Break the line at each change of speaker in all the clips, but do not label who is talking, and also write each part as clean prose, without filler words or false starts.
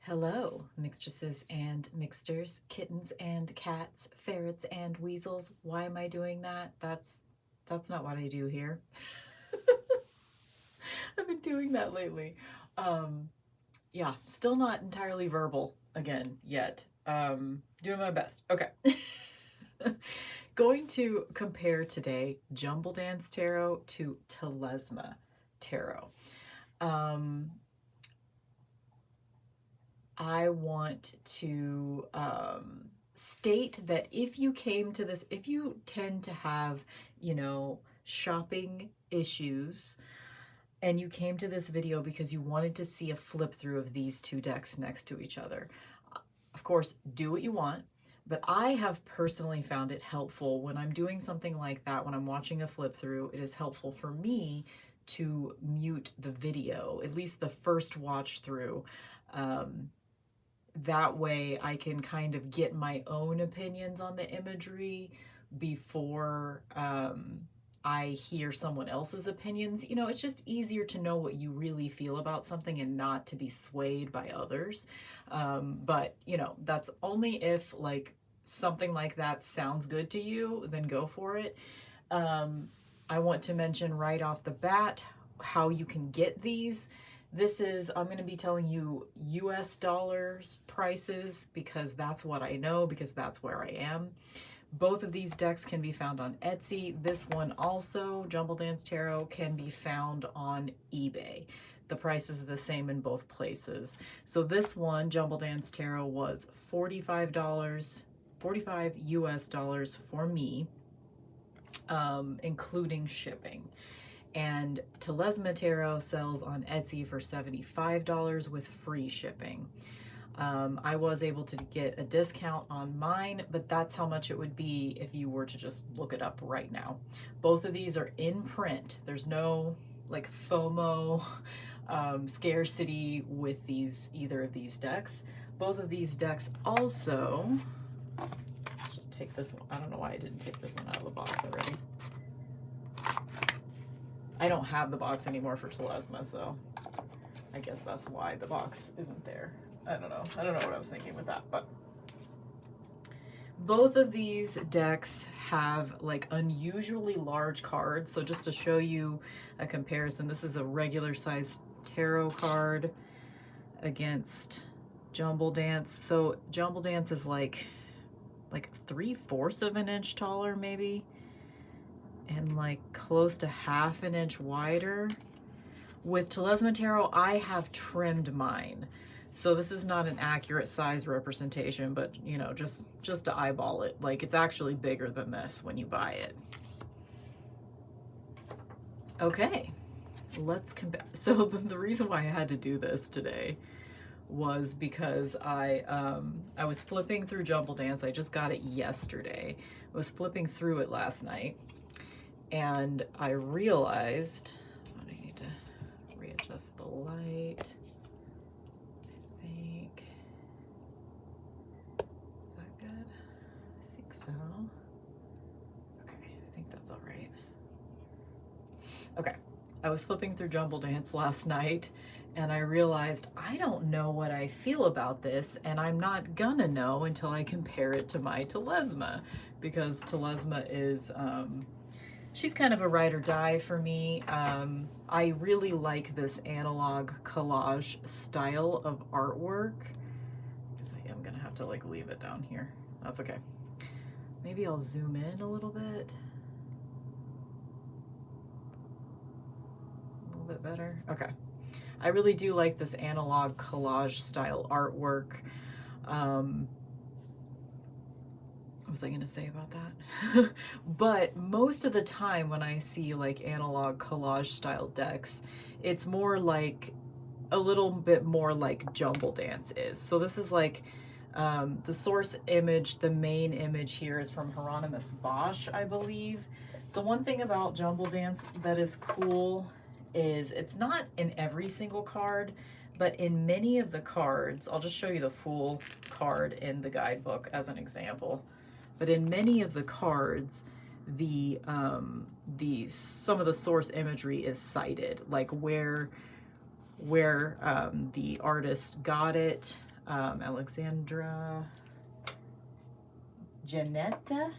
Hello, mixtresses and mixters, kittens and cats, ferrets and weasels. Why am I doing that? That's not what I do here. I've been doing that lately. Yeah, still not entirely verbal again yet. Doing my best. Okay. Going to compare today Jumbledance Tarot to Telezma Tarot. I want to state that if you came to this, if you tend to have, shopping issues, and you came to this video because you wanted to see a flip through of these two decks next to each other, of course, do what you want. But I have personally found it helpful when I'm doing something like that, when I'm watching a flip through, it is helpful for me to mute the video, at least the first watch through. That way I can kind of get my own opinions on the imagery before I hear someone else's opinions. It's just easier to know what you really feel about something and not to be swayed by others. But that's only if something like that sounds good to you, then go for it. I want to mention right off the bat how you can get these. I'm going to be telling you US dollars prices because that's what I know, because that's where I am. Both of these decks can be found on Etsy. This one also, Jumbledance Tarot, can be found on eBay. The price is the same in both places. So this one, Jumbledance Tarot, was $45, 45 US dollars for me, including shipping. And Telezma Tarot sells on Etsy for $75 with free shipping. I was able to get a discount on mine, but that's how much it would be if you were to just look it up right now. Both of these are in print. There's no FOMO scarcity with either of these decks. Both of these decks also, let's just take this one. I don't know why I didn't take this one out of the box already. I don't have the box anymore for Telezma, so I guess that's why the box isn't there. I don't know what I was thinking with that, but both of these decks have unusually large cards. So just to show you a comparison, this is a regular size tarot card against Jumbledance. So Jumbledance is like 3/4 of an inch taller, maybe, and close to 1/2 an inch wider. With Telezma Tarot, I have trimmed mine. So this is not an accurate size representation, but just to eyeball it, it's actually bigger than this when you buy it. Okay, let's compare. So the reason why I had to do this today was because I was flipping through Jumbledance. I just got it yesterday. I was flipping through it last night, and I realized I need to readjust the light. I think, is that good? I think so. Okay, I think that's all right. Okay, I was flipping through Jumbledance last night, and I realized I don't know what I feel about this, and I'm not gonna know until I compare it to my Telezma, because Telezma is she's kind of a ride or die for me. I really like this analog collage style of artwork. I guess I am gonna have to leave it down here. That's okay. Maybe I'll zoom in a little bit. A little bit better. Okay. I really do like this analog collage style artwork. What was I going to say about that? But most of the time when I see analog collage style decks, it's more a little bit more like Jumbledance is. So this is the source image, the main image here is from Hieronymus Bosch, I believe. So one thing about Jumbledance that is cool is it's not in every single card, but in many of the cards, I'll just show you the full card in the guidebook as an example. But in many of the cards, some of the source imagery is cited, where the artist got it, Alexandra Janetta,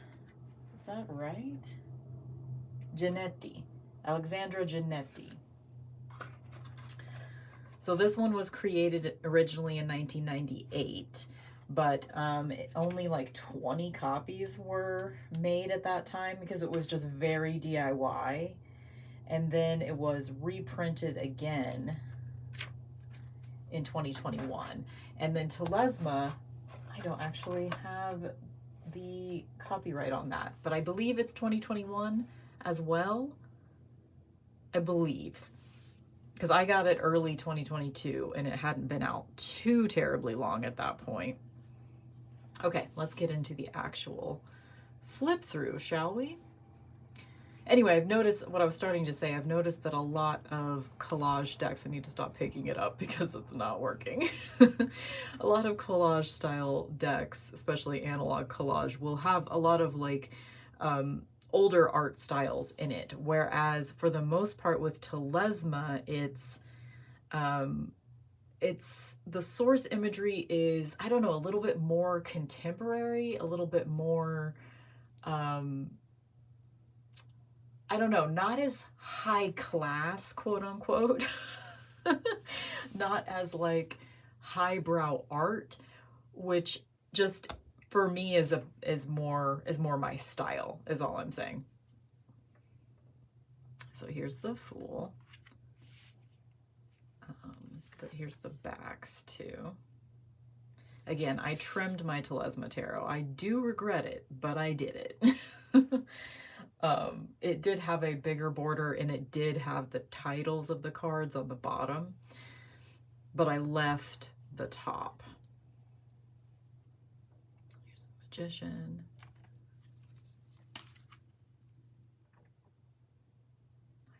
is that right? Giannetti, Alexandra Giannetti. So this one was created originally in 1998, but only like 20 copies were made at that time because it was just very DIY. And then it was reprinted again in 2021. And then Telezma, I don't actually have the copyright on that, but I believe it's 2021 as well. I believe. Because I got it early 2022 and it hadn't been out too terribly long at that point. Okay, let's get into the actual flip through, shall we? Anyway, I've noticed what I was starting to say. I've noticed that a lot of collage decks, I need to stop picking it up because it's not working. A lot of collage style decks, especially analog collage, will have a lot of like older art styles in it. Whereas for the most part with Telezma, it's the source imagery is, I don't know, a little bit more contemporary, a little bit more, I don't know, not as high class, quote unquote, not as like highbrow art, which just for me is more my style, is all I'm saying. So here's the Fool. But here's the backs too. Again, I trimmed my Telezma tarot. I do regret it, but I did it. It did have a bigger border and it did have the titles of the cards on the bottom, but I left the top. Here's the Magician.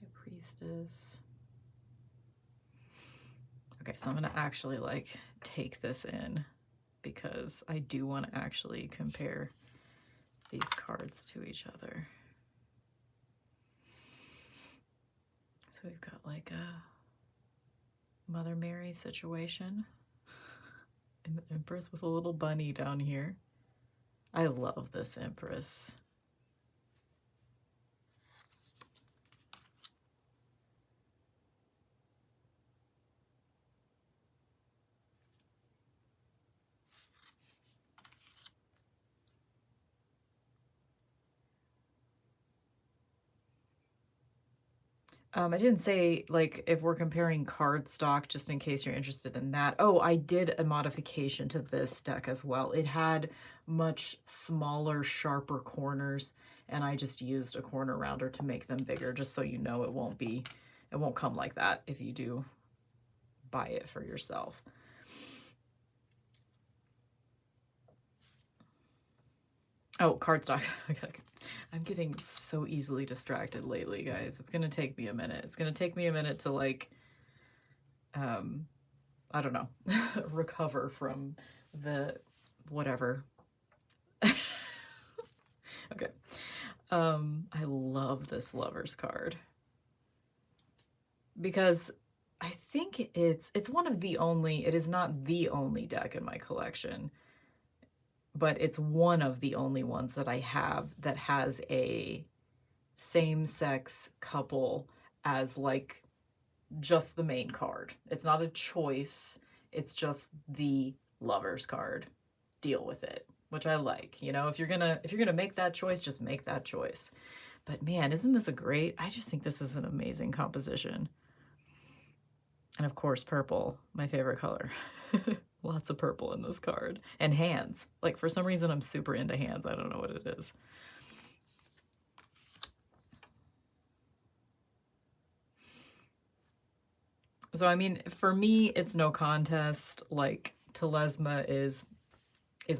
High Priestess. Okay, so I'm gonna actually like take this in because I do want to actually compare these cards to each other. So we've got like a Mother Mary situation and the Empress with a little bunny down here. I love this Empress. I didn't say, like, if we're comparing card stock, just in case you're interested in that. Oh, I did a modification to this deck as well. It had much smaller, sharper corners, and I just used a corner rounder to make them bigger, just so you know it won't come like that if you do buy it for yourself. Oh, cardstock. I'm getting so easily distracted lately, guys. It's going to take me a minute. It's going to take me a minute to, like, I don't know, recover from the whatever. Okay. I love this Lover's card because I think it's one of the only, it is not the only deck in my collection, but it's one of the only ones that I have that has a same-sex couple as like just the main card. It's not a choice. It's just the Lover's card. Deal with it, which I like. You know, if you're gonna make that choice, just make that choice. But man, isn't this a great? I just think this is an amazing composition. And of course, purple, my favorite color. Lots of purple in this card. And hands. Like, for some reason, I'm super into hands. I don't know what it is. So, I mean, for me, it's no contest. Like, Telezma is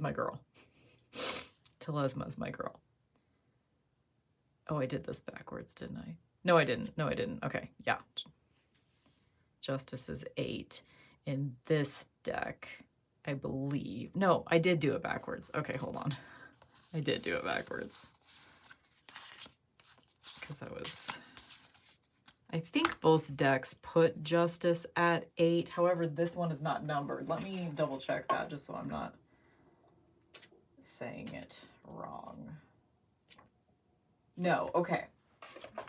my girl. Telezma is my girl. Oh, I did this backwards, didn't I? No, I didn't. No, I didn't. Okay, yeah. Justice is 8. In this deck, I believe. No, I did do it backwards. Okay, hold on. I did do it backwards. Because I was I think both decks put Justice at 8. However, this one is not numbered. Let me double check that just so I'm not saying it wrong. No, okay.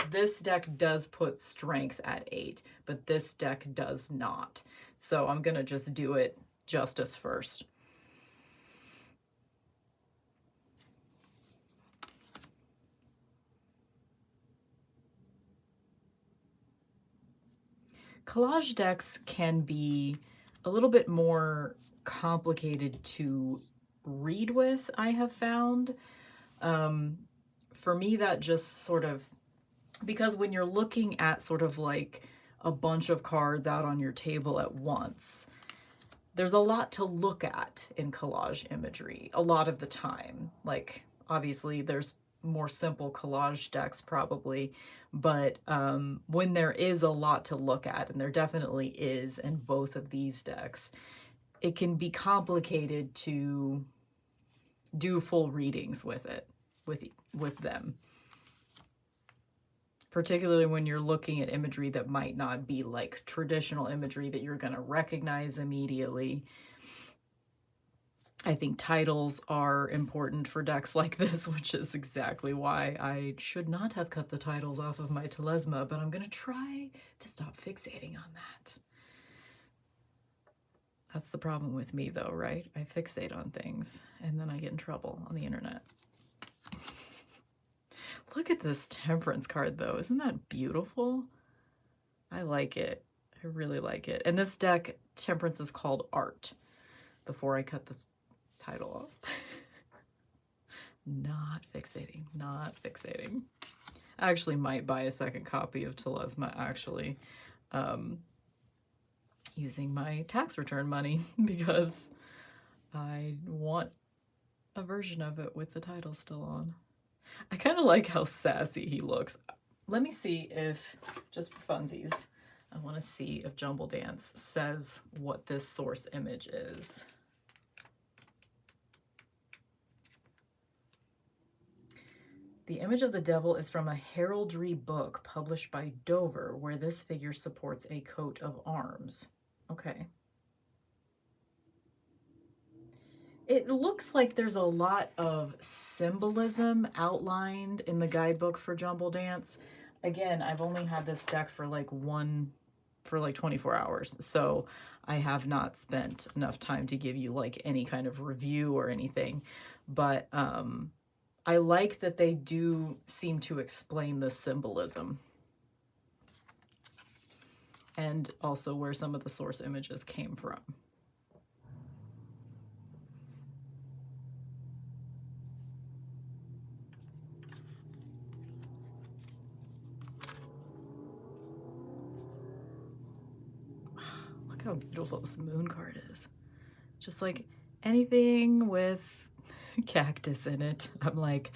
This deck does put Strength at 8, but this deck does not. So I'm going to just do it Justice first. Collage decks can be a little bit more complicated to read with, I have found. For me, that just sort of, because when you're looking at sort of like a bunch of cards out on your table at once, there's a lot to look at in collage imagery a lot of the time. Like, obviously, there's more simple collage decks probably, but when there is a lot to look at, and there definitely is in both of these decks, it can be complicated to do full readings with it, with them. Particularly when you're looking at imagery that might not be like traditional imagery that you're going to recognize immediately. I think titles are important for decks like this, which is exactly why I should not have cut the titles off of my Telezma, but I'm going to try to stop fixating on that. That's the problem with me though, right? I fixate on things and then I get in trouble on the internet. Look at this Temperance card though. Isn't that beautiful? I like it. I really like it. And this deck, Temperance, is called Art. Before I cut this title off. Not fixating, not fixating. I actually might buy a second copy of Telezma, actually, using my tax return money, because I want a version of it with the title still on. I kind of like how sassy he looks. Let me see if, just for funsies, I want to see if Jumbledance says what this source image is. The image of the devil is from a heraldry book published by Dover, where this figure supports a coat of arms. Okay. It looks like there's a lot of symbolism outlined in the guidebook for Jumbledance. Again, I've only had this deck for like 24 hours, so I have not spent enough time to give you like any kind of review or anything. But I like that they do seem to explain the symbolism and also where some of the source images came from. Look how beautiful this moon card is. Just like anything with cactus in it, I'm like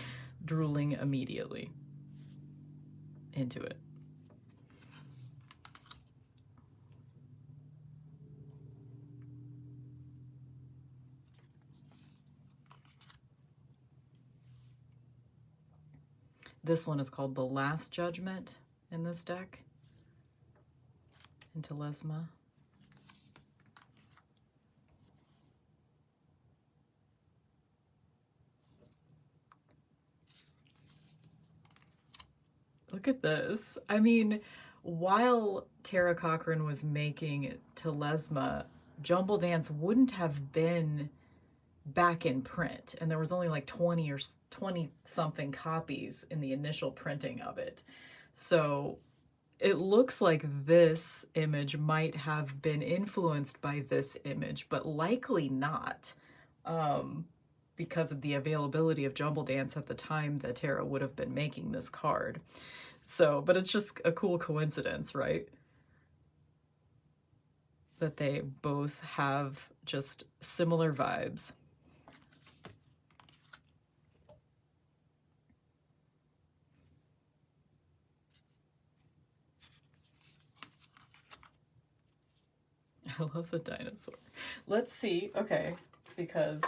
drooling immediately into it. This one is called The Last Judgment in this deck, in Telezma. Look at this. I mean, while Tara Cochran was making Telezma, Jumbledance wouldn't have been back in print, and there was only like 20 or 20 something copies in the initial printing of it. So it looks like this image might have been influenced by this image, but likely not, because of the availability of Jumbledance at the time that Tara would have been making this card. So, but it's just a cool coincidence, right? That they both have just similar vibes. I love the dinosaur. Let's see, okay, because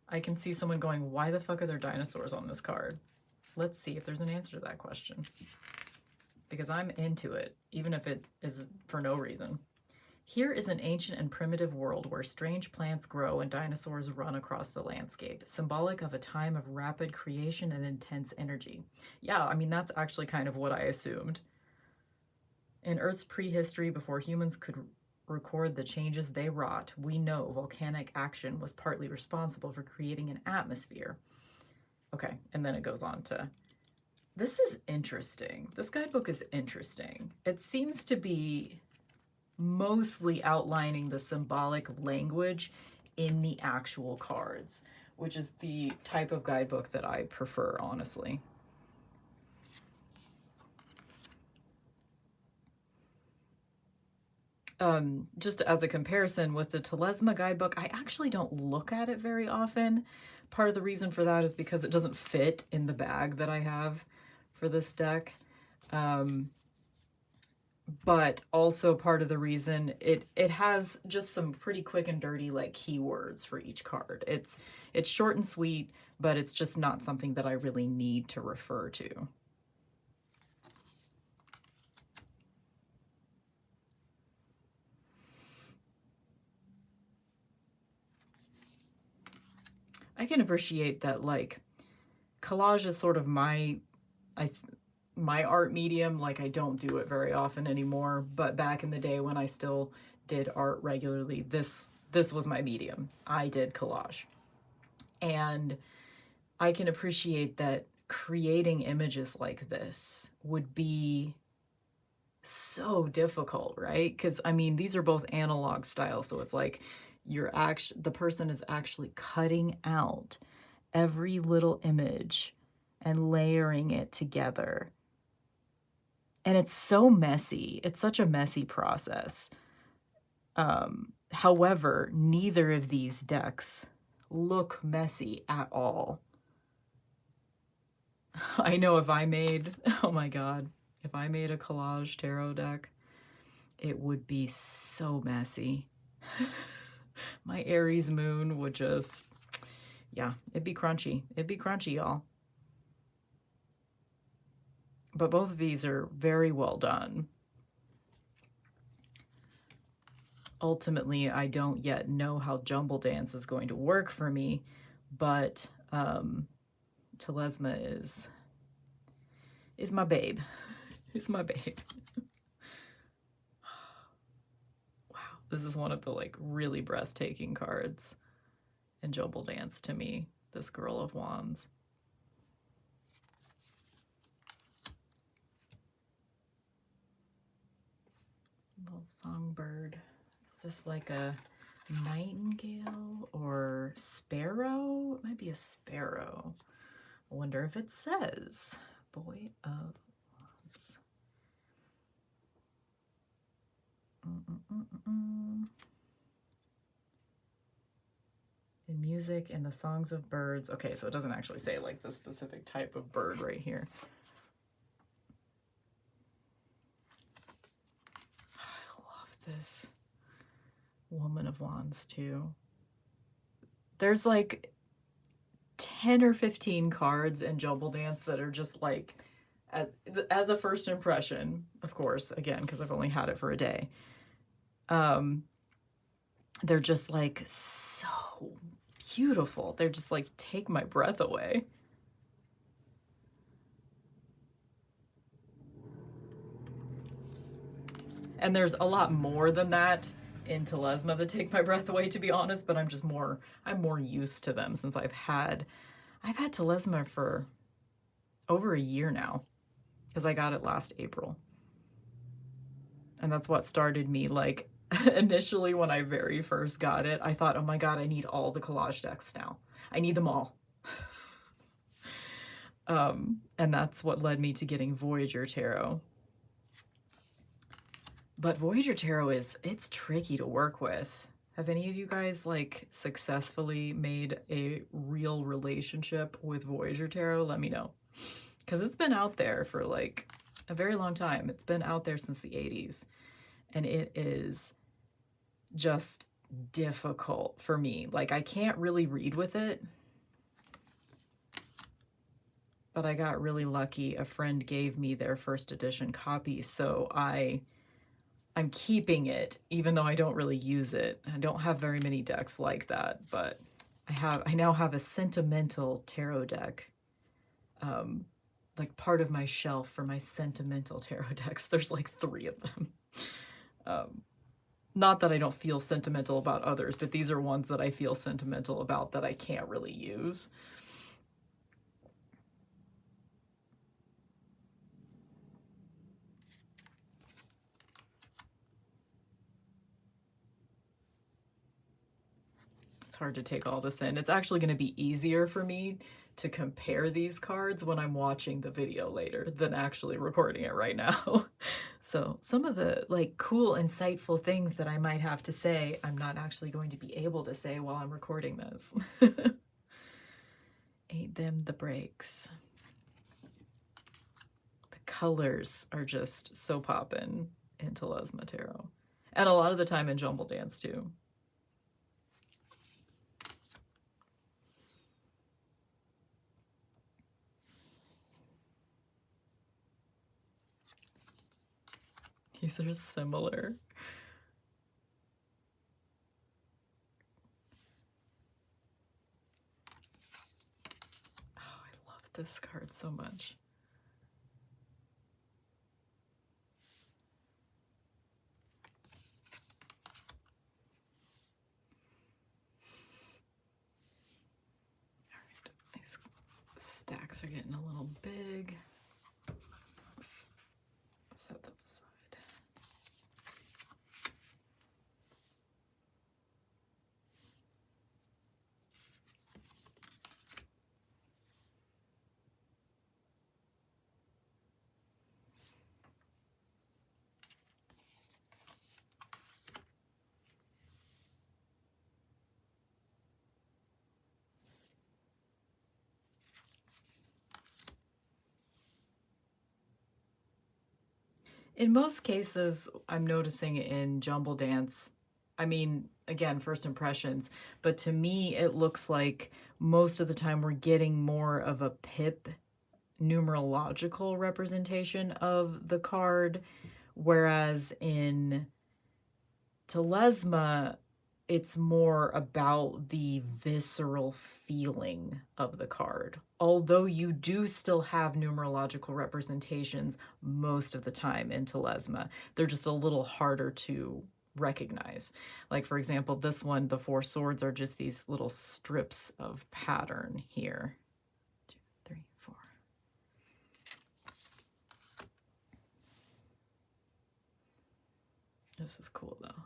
I can see someone going, why the fuck are there dinosaurs on this card? Let's see if there's an answer to that question. because I'm into it, even if it is for no reason. Here is an ancient and primitive world where strange plants grow and dinosaurs run across the landscape, symbolic of a time of rapid creation and intense energy. Yeah, I mean, that's actually kind of what I assumed. In Earth's prehistory, before humans could record the changes they wrought, we know volcanic action was partly responsible for creating an atmosphere. Okay, and then it goes on to, this is interesting. This guidebook is interesting. It seems to be mostly outlining the symbolic language in the actual cards, which is the type of guidebook that I prefer, honestly. Just as a comparison with the Telezma guidebook, I actually don't look at it very often. Part of the reason for that is because it doesn't fit in the bag that I have for this deck. But also part of the reason it has just some pretty quick and dirty like keywords for each card. It's short and sweet, but it's just not something that I really need to refer to. I can appreciate that, like, collage is sort of my art medium. Like, I don't do it very often anymore, but back in the day when I still did art regularly, this was my medium. I did collage. And I can appreciate that creating images like this would be so difficult, right? Because I mean, these are both analog style, so it's like the person is actually cutting out every little image and layering it together. And it's so messy. It's such a messy process. However, neither of these decks look messy at all. I know if I made, oh my God, if I made a collage tarot deck, it would be so messy. My Aries moon would just, yeah, it'd be crunchy. It'd be crunchy, y'all. But both of these are very well done. Ultimately, I don't yet know how Jumbledance is going to work for me, but Telezma is my babe. It's my babe. Wow, this is one of the like really breathtaking cards in Jumbledance to me, this Girl of Wands. Little songbird. Is this like a nightingale or sparrow? It might be a sparrow. I wonder if it says Boy of Wands. In music and the songs of birds. Okay, so it doesn't actually say like the specific type of bird right here. I love this Woman of Wands too. There's like 10 or 15 cards in Jumbledance that are just like, as a first impression, of course, again, because I've only had it for a day, they're just like so beautiful. They're just like, take my breath away. And there's a lot more than that in Telezma that take my breath away, to be honest, but I'm more used to them since I've had Telezma for over a year now, because I got it last April. And that's what started me, like, initially when I very first got it, I thought, oh my God, I need all the collage decks now. I need them all. And that's what led me to getting Voyager Tarot. But Voyager Tarot it's tricky to work with. Have any of you guys like successfully made a real relationship with Voyager Tarot? Let me know. Because it's been out there for like a very long time. It's been out there since the 80s. And it is just difficult for me. Like, I can't really read with it. but I got really lucky. A friend gave me their first edition copy, so I'm keeping it, even though I don't really use it. I don't have very many decks like that, but I now have a sentimental tarot deck. Like part of my shelf for my sentimental tarot decks. There's like 3 of them. Not that I don't feel sentimental about others, but these are ones that I feel sentimental about that I can't really use. It's hard to take all this in. It's actually going to be easier for me to compare these cards when I'm watching the video later than actually recording it right now. So some of the like cool, insightful things that I might have to say, I'm not actually going to be able to say while I'm recording this. Ain't them the breaks. The colors are just so poppin' in Telezma Tarot. And a lot of the time in Jumbledance too. These are similar. Oh, I love this card so much. All right, these stacks are getting a little big. Let's set them aside. In most cases, I'm noticing in Jumbledance, I mean, again, first impressions, but to me, it looks like most of the time we're getting more of a pip numerological representation of the card, whereas in Telezma, it's more about the visceral feeling of the card. Although you do still have numerological representations most of the time in Telezma, they're just a little harder to recognize. Like, for example, this one, the 4 swords are just these little strips of pattern here. 2, 3, 4. This is cool, though.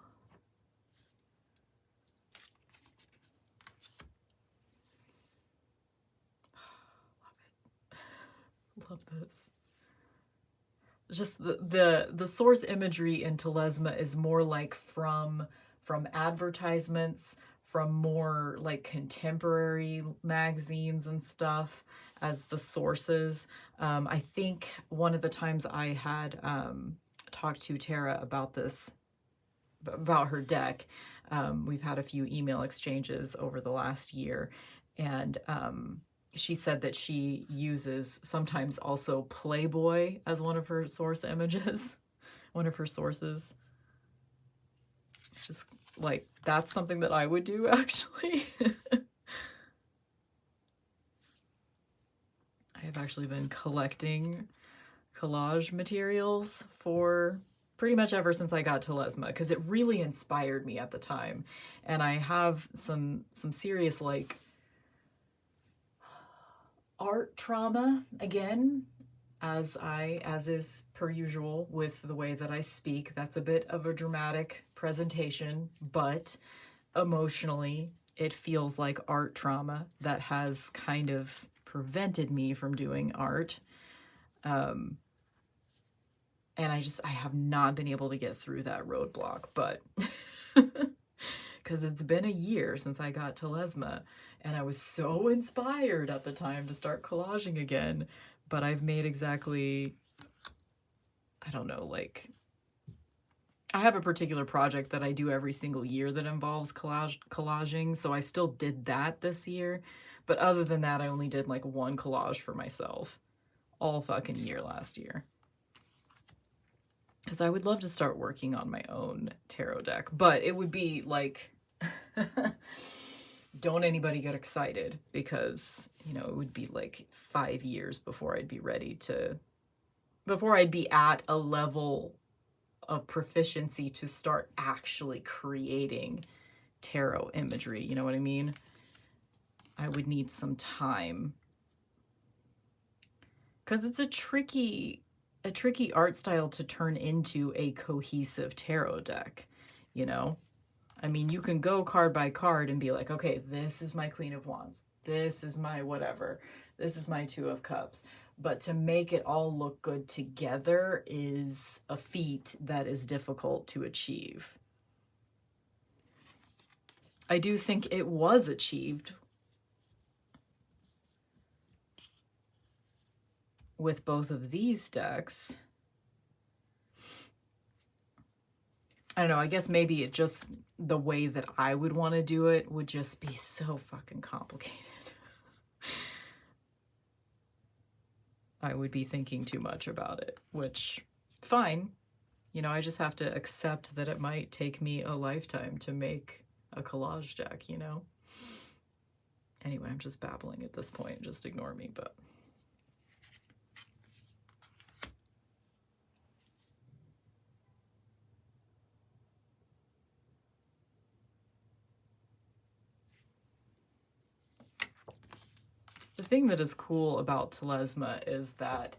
Love this. Just the source imagery in Telezma is more like from advertisements, from more like contemporary magazines and stuff as the sources. I think one of the times I had talked to Tara about this, about her deck, we've had a few email exchanges over the last year, and she said that she uses sometimes also Playboy as one of her source images, one of her sources. Just like, that's something that I would do, actually. I have actually been collecting collage materials for pretty much ever since I got Telezma, because it really inspired me at the time. And I have some serious, like, art trauma, again, as is per usual with the way that I speak. That's a bit of a dramatic presentation, but emotionally it feels like art trauma that has kind of prevented me from doing art. And I have not been able to get through that roadblock, but because it's been a year since I got Telezma, and I was so inspired at the time to start collaging again, but I've made exactly, I don't know, like, I have a particular project that I do every single year that involves collaging, so I still did that this year, But other than that, I only did like one collage for myself all fucking year last year. Because I would love to start working on my own tarot deck, but it would be like, don't anybody get excited, because, you know, it would be like 5 years before I'd be ready to, before I'd be at a level of proficiency to start actually creating tarot imagery. You know what I mean? I would need some time, because it's a tricky art style to turn into a cohesive tarot deck, you know? I mean, you can go card by card and be like, okay, this is my Queen of Wands, this is my whatever, this is my Two of Cups. But to make it all look good together is a feat that is difficult to achieve. I do think it was achieved with both of these decks. I don't know, I guess maybe it just, the way that I would want to do it would just be so fucking complicated. I would be thinking too much about it, which, fine. You know, I just have to accept that it might take me a lifetime to make a collage deck, you know? Anyway, I'm just babbling at this point, just ignore me, but... The thing that is cool about Telezma is that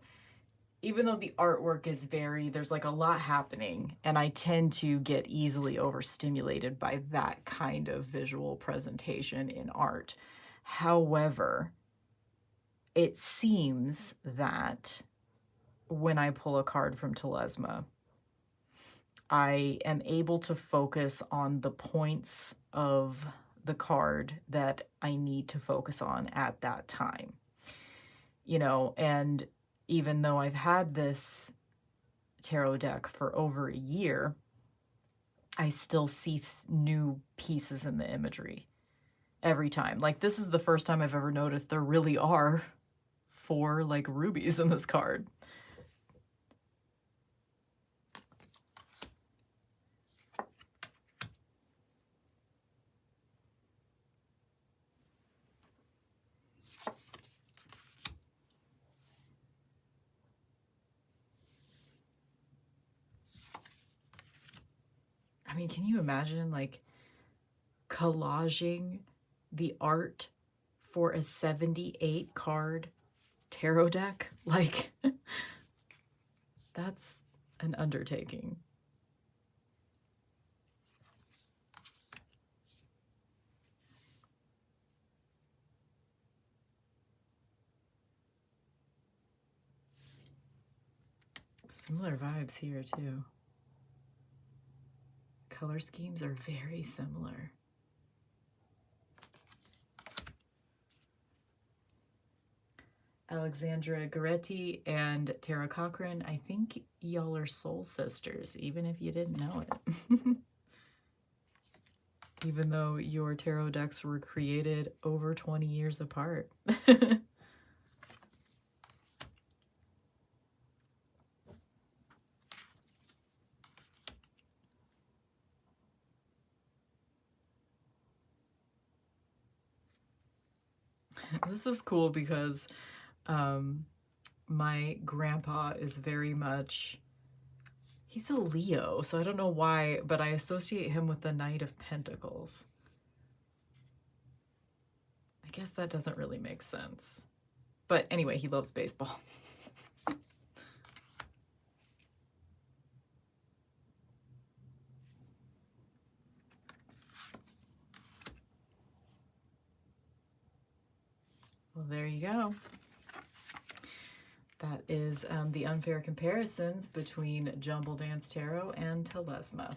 even though the artwork is there's like a lot happening, and I tend to get easily overstimulated by that kind of visual presentation in art. However, it seems that when I pull a card from Telezma, I am able to focus on the points of the card that I need to focus on at that time. You know, and even though I've had this tarot deck for over a year, I still see new pieces in the imagery every time. Like, this is the first time I've ever noticed there really are 4 like rubies in this card. I mean, can you imagine, like, collaging the art for a 78 card tarot deck? Like, that's an undertaking. Similar vibes here, too. Color schemes are very similar. Alexandra Goretti and Tara Cochran, I think y'all are soul sisters, even if you didn't know it. Even though your tarot decks were created over 20 years apart. This is cool because my grandpa is very much, he's a Leo, so I don't know why, but I associate him with the Knight of Pentacles. I guess that doesn't really make sense. But anyway, he loves baseball. Well, there you go. That is the unfair comparisons between Jumbledance Tarot and Telezma.